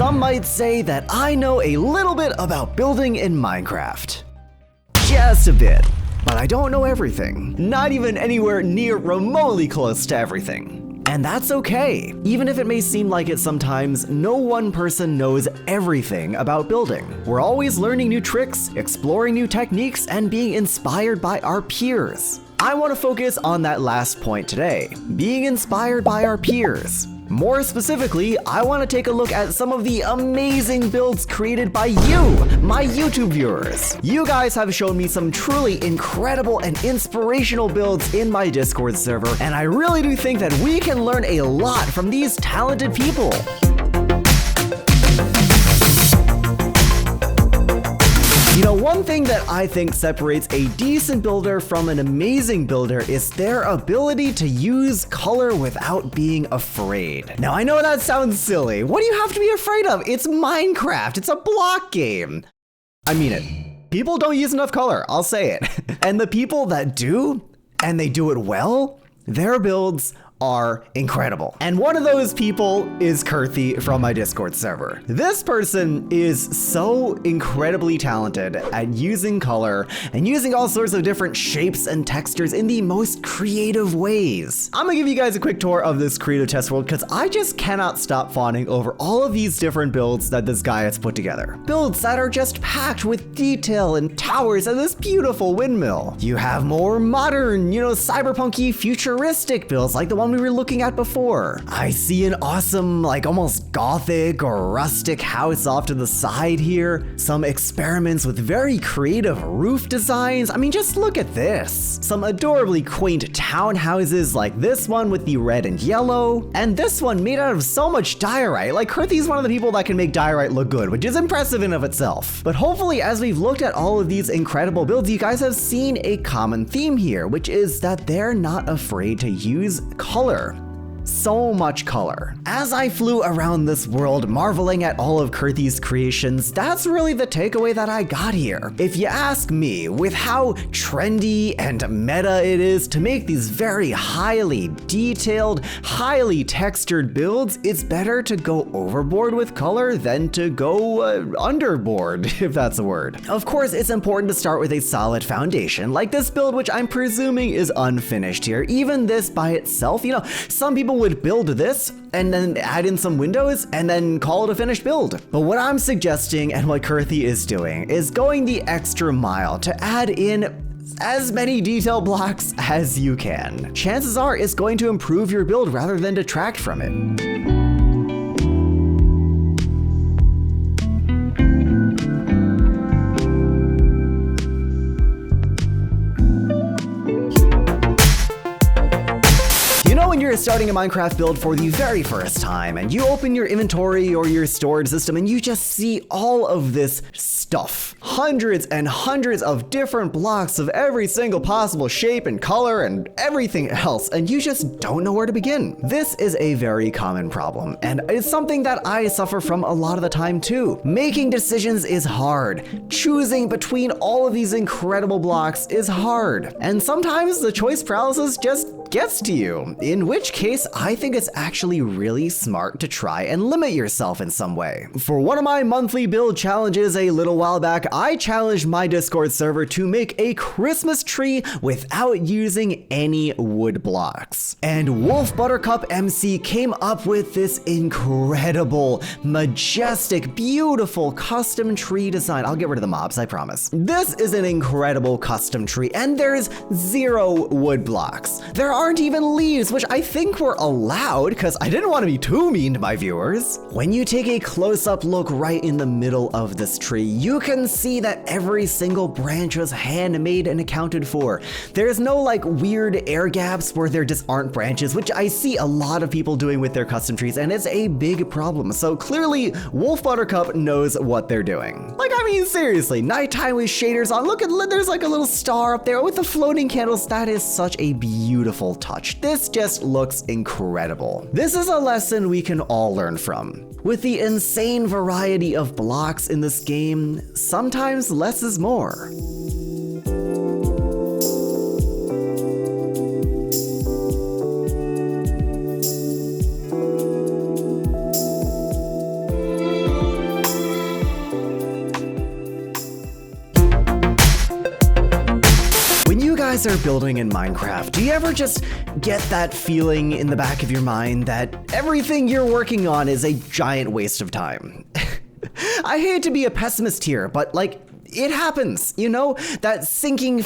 Some might say that I know a little bit about building in Minecraft. Just a bit. But I don't know everything. Not even anywhere near remotely close to everything. And that's okay. Even if it may seem like it sometimes, no one person knows everything about building. We're always learning new tricks, exploring new techniques, and being inspired by our peers. I want to focus on that last point today, being inspired by our peers. More specifically, I want to take a look at some of the amazing builds created by you, my YouTube viewers. You guys have shown me some truly incredible and inspirational builds in my Discord server, and I really do think that we can learn a lot from these talented people. You know, one thing that I think separates a decent builder from an amazing builder is their ability to use color without being afraid. Now, I know that sounds silly. What do you have to be afraid of? It's Minecraft. It's a block game. I mean it. People don't use enough color. I'll say it. And the people that do, and they do it well, their builds are incredible. And one of those people is Kurthy from my Discord server. This person is so incredibly talented at using color and using all sorts of different shapes and textures in the most creative ways. I'm gonna give you guys a quick tour of this creative test world because I just cannot stop fawning over all of these different builds that this guy has put together. Builds that are just packed with detail and towers and this beautiful windmill. You have more modern, cyberpunky futuristic builds like the one we were looking at before. I see an awesome, almost gothic or rustic house off to the side here. Some experiments with very creative roof designs. I mean, just look at this. Some adorably quaint townhouses like this one with the red and yellow. And this one made out of so much diorite. Like, Kurthy's one of the people that can make diorite look good, which is impressive in of itself. But hopefully, as we've looked at all of these incredible builds, you guys have seen a common theme here, which is that they're not afraid to use color. So much color. As I flew around this world marveling at all of Kurthy's creations, that's really the takeaway that I got here. If you ask me, with how trendy and meta it is to make these very highly detailed, highly textured builds, it's better to go overboard with color than to go underboard, if that's a word. Of course, it's important to start with a solid foundation, like this build, which I'm presuming is unfinished here. Even this by itself, some people would build this and then add in some windows and then call it a finished build. But what I'm suggesting and what Kurthy is doing is going the extra mile to add in as many detail blocks as you can. Chances are it's going to improve your build rather than detract from it. When you're starting a Minecraft build for the very first time and you open your inventory or your storage system and you just see all of this stuff, hundreds and hundreds of different blocks of every single possible shape and color and everything else, and you just don't know where to begin. This is a very common problem, and it's something that I suffer from a lot of the time too. Making decisions is hard. Choosing between all of these incredible blocks is hard, and sometimes the choice paralysis just gets to you, in which case I think it's actually really smart to try and limit yourself in some way. For one of my monthly build challenges a little while back, I challenged my Discord server to make a Christmas tree without using any wood blocks. And Wolf Buttercup MC came up with this incredible, majestic, beautiful custom tree design. I'll get rid of the mobs, I promise. This is an incredible custom tree, and there's 0 wood blocks. There aren't even leaves, which I think were allowed because I didn't want to be too mean to my viewers. When you take a close-up look right in the middle of this tree, you can see that every single branch was handmade and accounted for. There's no weird air gaps where there just aren't branches, which I see a lot of people doing with their custom trees, and it's a big problem. So clearly, Wolf Buttercup knows what they're doing. Seriously, nighttime with shaders on. Look at, there's a little star up there with the floating candles. That is such a beautiful touch. This just looks incredible. This is a lesson we can all learn from. With the insane variety of blocks in this game, sometimes less is more. guys are building in Minecraft, do you ever just get that feeling in the back of your mind that everything you're working on is a giant waste of time? I hate to be a pessimist here, but like, it happens, you know? That sinking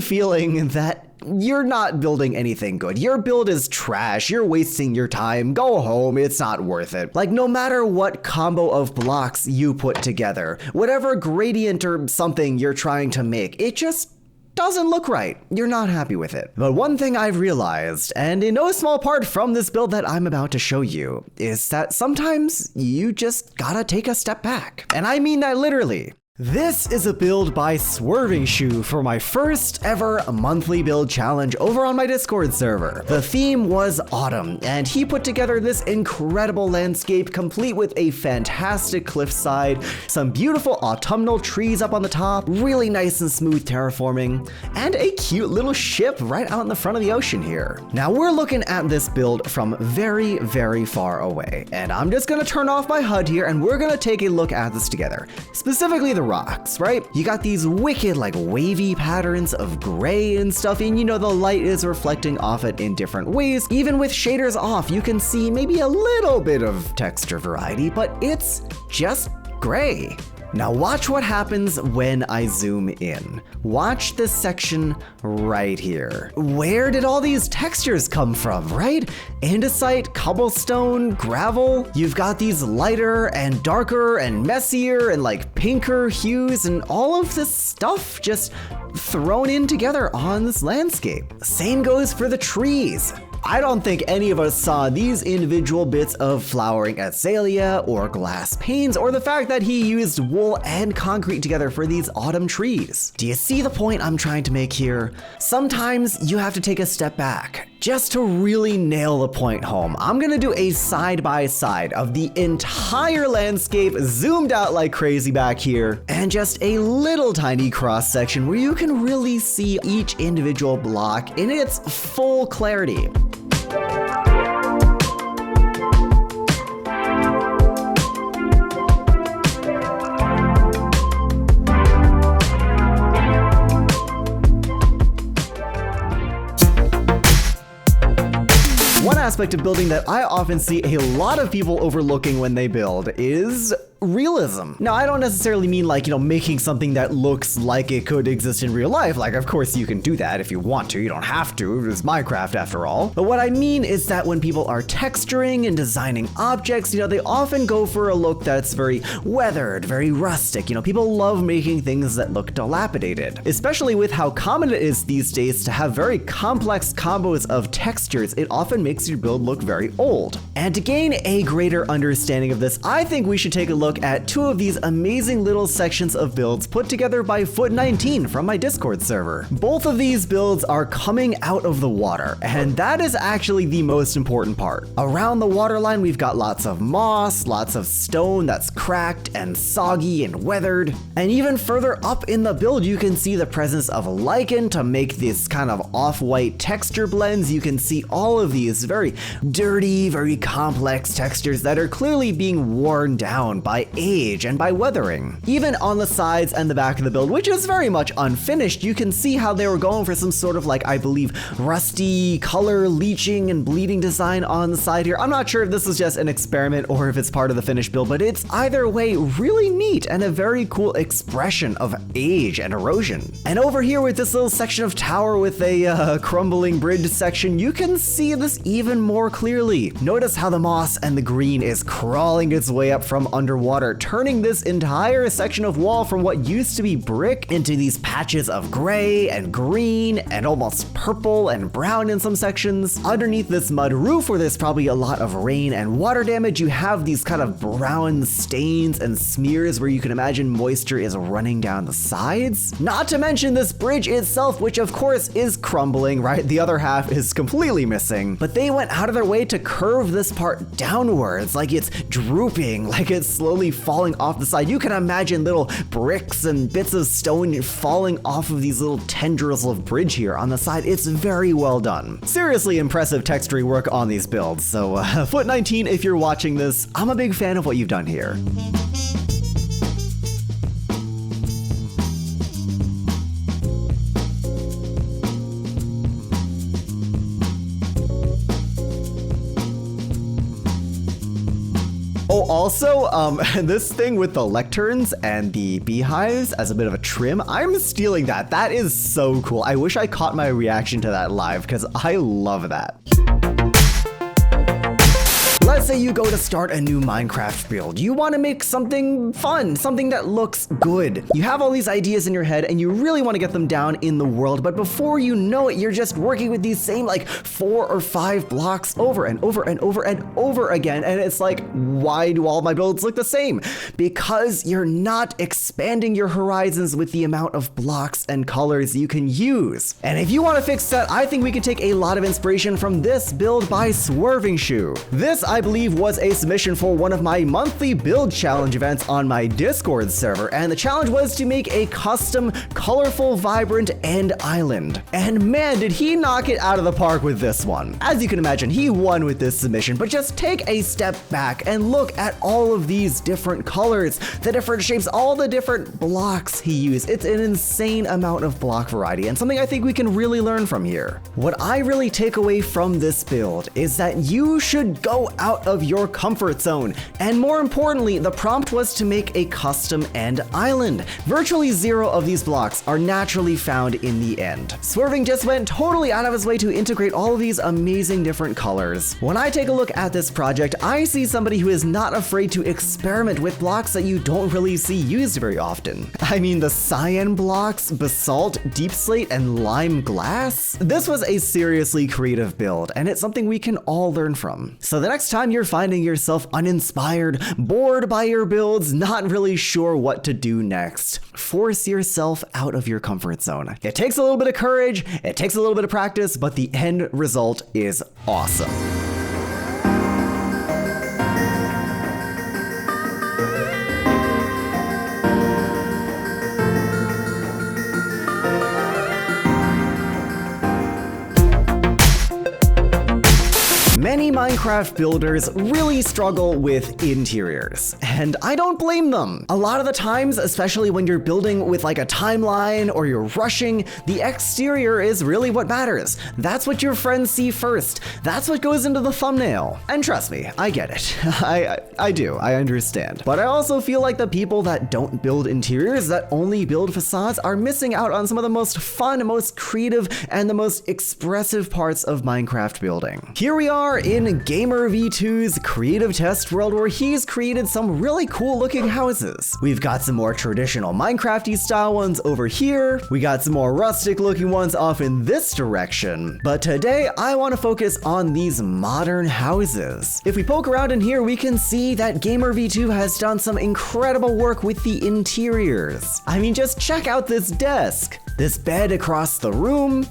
feeling that you're not building anything good. Your build is trash, you're wasting your time, go home, it's not worth it. Like, no matter what combo of blocks you put together, whatever gradient or something you're trying to make, it just doesn't look right. You're not happy with it. But one thing I've realized, and in no small part from this build that I'm about to show you, is that sometimes you just gotta take a step back. And I mean that literally. This is a build by Swerving Shoe for my first ever monthly build challenge over on my Discord server. The theme was autumn, and he put together this incredible landscape complete with a fantastic cliffside, some beautiful autumnal trees up on the top, really nice and smooth terraforming, and a cute little ship right out in the front of the ocean here. Now we're looking at this build from very, very far away, and I'm just gonna turn off my HUD here and we're gonna take a look at this together. Specifically the rocks, right? You got these wicked like wavy patterns of gray and stuff, and you know the light is reflecting off it in different ways. Even with shaders off, you can see maybe a little bit of texture variety, but it's just gray. Now watch what happens when I zoom in. Watch this section right here. Where did all these textures come from, right? Andesite, cobblestone, gravel. You've got these lighter and darker and messier and like pinker hues, and all of this stuff just thrown in together on this landscape. Same goes for the trees. I don't think any of us saw these individual bits of flowering azalea or glass panes, or the fact that he used wool and concrete together for these autumn trees. Do you see the point I'm trying to make here? Sometimes you have to take a step back just to really nail the point home. I'm gonna do a side-by-side of the entire landscape zoomed out like crazy back here, and just a little tiny cross section where you can really see each individual block in its full clarity. One aspect of building that I often see a lot of people overlooking when they build is realism. Now, I don't necessarily mean like, making something that looks like it could exist in real life. Like, of course you can do that if you want to. You don't have to. It's Minecraft after all. But what I mean is that when people are texturing and designing objects, they often go for a look that's very weathered, very rustic. People love making things that look dilapidated, especially with how common it is these days to have very complex combos of textures. It often makes your build look very old. And to gain a greater understanding of this, I think we should take a look at two of these amazing little sections of builds put together by Foot19 from my Discord server. Both of these builds are coming out of the water, and that is actually the most important part. Around the waterline, we've got lots of moss, lots of stone that's cracked and soggy and weathered. And even further up in the build, you can see the presence of lichen to make this kind of off-white texture blends. You can see all of these very dirty, very complex textures that are clearly being worn down by age and by weathering. Even on the sides and the back of the build, which is very much unfinished, you can see how they were going for some sort of I believe, rusty color leaching and bleeding design on the side here. I'm not sure if this is just an experiment or if it's part of the finished build, but it's either way really neat and a very cool expression of age and erosion. And over here with this little section of tower with a crumbling bridge section, you can see this even more clearly. Notice how the moss and the green is crawling its way up from underwater, turning this entire section of wall from what used to be brick into these patches of gray and green and almost purple and brown in some sections. Underneath this mud roof, where there's probably a lot of rain and water damage, you have these kind of brown stains and smears where you can imagine moisture is running down the sides. Not to mention this bridge itself, which of course is crumbling, right? The other half is completely missing, but they went out of their way to curve this part downwards, like it's drooping, like it's slowly falling off the side. You can imagine little bricks and bits of stone falling off of these little tendrils of bridge here on the side. It's very well done. Seriously impressive texturing work on these builds. So Foot19, if you're watching this, I'm a big fan of what you've done here. also, this thing with the lecterns and the beehives as a bit of a trim, I'm stealing that. That is so cool. I wish I caught my reaction to that live because I love that. Let's say you go to start a new Minecraft build. You want to make something fun, something that looks good. You have all these ideas in your head and you really want to get them down in the world, but before you know it, you're just working with these same like 4 or 5 blocks over and over and over and over again. And it's like, why do all my builds look the same? Because you're not expanding your horizons with the amount of blocks and colors you can use. And if you want to fix that, I think we can take a lot of inspiration from this build by Swerving Shoe. This, I believe, was a submission for one of my monthly build challenge events on my Discord server, and the challenge was to make a custom, colorful, vibrant end island. And man, did he knock it out of the park with this one. As you can imagine, he won with this submission, but just take a step back and look at all of these different colors, the different shapes, all the different blocks he used. It's an insane amount of block variety, and something I think we can really learn from here. What I really take away from this build is that you should go out of your comfort zone. And more importantly, the prompt was to make a custom end island. Virtually 0 of these blocks are naturally found in the end. Swerving just went totally out of his way to integrate all of these amazing different colors. When I take a look at this project, I see somebody who is not afraid to experiment with blocks that you don't really see used very often. I mean, the cyan blocks, basalt, deep slate, and lime glass? This was a seriously creative build, and it's something we can all learn from. So the next time you're finding yourself uninspired, bored by your builds, not really sure what to do next, force yourself out of your comfort zone. It takes a little bit of courage, it takes a little bit of practice, but the end result is awesome. Many Minecraft builders really struggle with interiors, and I don't blame them. A lot of the times, especially when you're building with like a timeline or you're rushing, the exterior is really what matters. That's what your friends see first. That's what goes into the thumbnail. And trust me, I get it. I do, I understand. But I also feel like the people that don't build interiors, that only build facades, are missing out on some of the most fun, most creative, and the most expressive parts of Minecraft building. Here we are in Gamer V2's creative test world, where he's created some really cool looking houses. We've got some more traditional Minecrafty style ones over here. We got some more rustic looking ones off in this direction. But today I want to focus on these modern houses. If we poke around in here, we can see that Gamer V2 has done some incredible work with the interiors. I mean, just check out this desk, this bed across the room.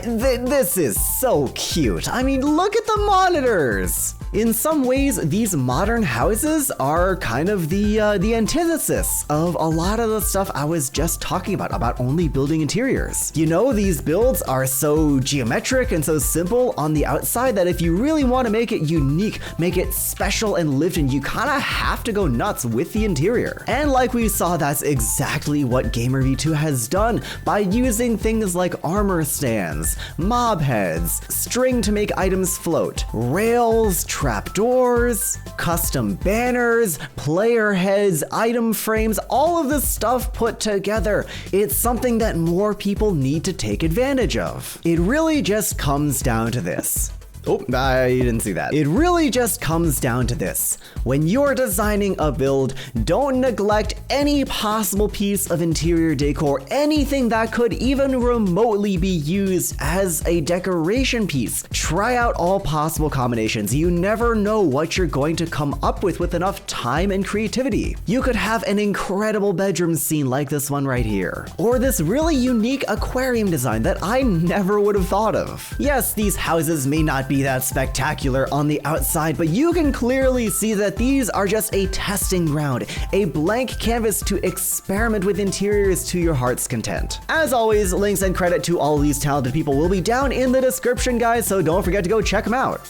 This is so cute. I mean, look at the monitors. In some ways, these modern houses are kind of the antithesis of a lot of the stuff I was just talking about only building interiors. You know, these builds are so geometric and so simple on the outside that if you really want to make it unique, make it special and lived in, you kind of have to go nuts with the interior. And like we saw, that's exactly what Gamer V2 has done by using things like armor stands, mob heads, string to make items float, rails, trapdoors, custom banners, player heads, item frames, all of this stuff put together. It's something that more people need to take advantage of. It really just comes down to this. Oh, I didn't see that. It really just comes down to this. When you're designing a build, don't neglect any possible piece of interior decor, anything that could even remotely be used as a decoration piece. Try out all possible combinations. You never know what you're going to come up with enough time and creativity. You could have an incredible bedroom scene like this one right here, or this really unique aquarium design that I never would have thought of. Yes, these houses may not be that spectacular on the outside, but you can clearly see that these are just a testing ground, a blank canvas to experiment with interiors to your heart's content. As always, links and credit to all these talented people will be down in the description, guys, so don't forget to go check them out.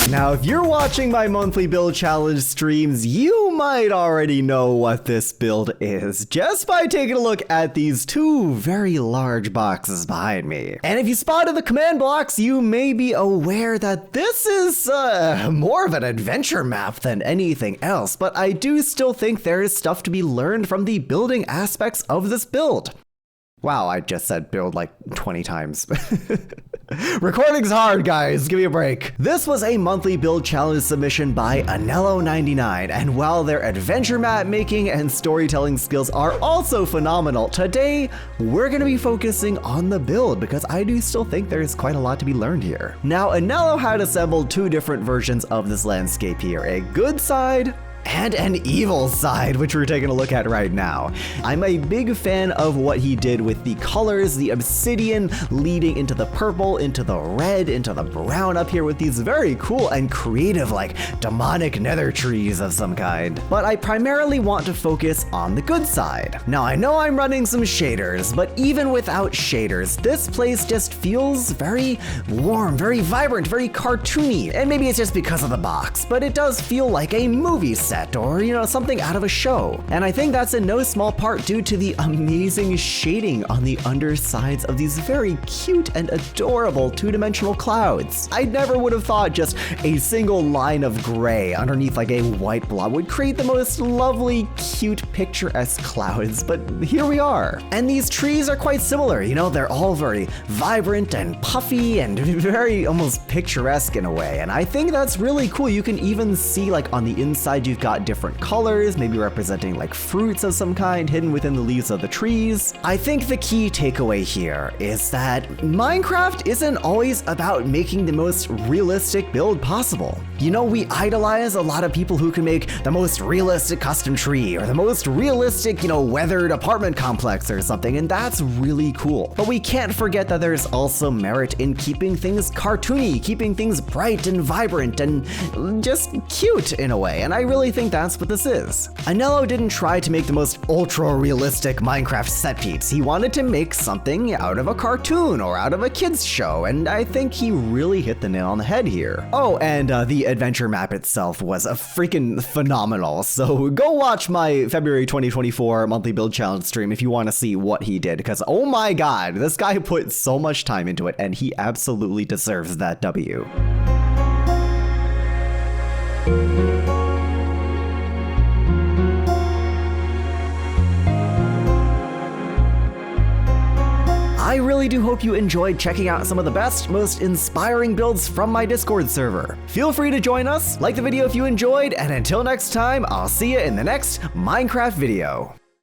Now, Now, if you're watching my monthly build challenge streams, you might already know what this build is just by taking a look at these two very large boxes behind me. And if you spotted the command blocks, you may be aware that this is more of an adventure map than anything else, but I do still think there is stuff to be learned from the building aspects of this build. Wow, I just said build like 20 times. Recording's hard, guys. Give me a break. This was a monthly build challenge submission by Anello99, and while their adventure map making and storytelling skills are also phenomenal, today we're going to be focusing on the build because I do still think there's quite a lot to be learned here. Now, Anello had assembled two different versions of this landscape here, a good side and an evil side, which we're taking a look at right now. I'm a big fan of what he did with the colors, the obsidian leading into the purple, into the red, into the brown up here with these very cool and creative, like demonic nether trees of some kind. But I primarily want to focus on the good side. Now, I know I'm running some shaders, but even without shaders, this place just feels very warm, very vibrant, very cartoony. And maybe it's just because of the box, but it does feel like a movie set or, something out of a show. And I think that's in no small part due to the amazing shading on the undersides of these very cute and adorable two-dimensional clouds. I never would have thought just a single line of gray underneath like a white blob would create the most lovely, cute, picturesque clouds, but here we are. And these trees are quite similar, they're all very vibrant and puffy and very almost picturesque in a way. And I think that's really cool. You can even see like on the inside you've got different colors, maybe representing like fruits of some kind hidden within the leaves of the trees. I think the key takeaway here is that Minecraft isn't always about making the most realistic build possible. We idolize a lot of people who can make the most realistic custom tree or the most realistic, weathered apartment complex or something, and that's really cool. But we can't forget that there's also merit in keeping things cartoony, keeping things bright and vibrant and just cute in a way, and I really think that's what this is. Anello didn't try to make the most ultra-realistic Minecraft set piece. He wanted to make something out of a cartoon or out of a kid's show, and I think he really hit the nail on the head here. Oh, and the adventure map itself was a freaking phenomenal, so go watch my February 2024 monthly build challenge stream if you want to see what he did, because oh my god, this guy put so much time into it, and he absolutely deserves that W. I really do hope you enjoyed checking out some of the best, most inspiring builds from my Discord server. Feel free to join us, like the video if you enjoyed, and until next time, I'll see you in the next Minecraft video.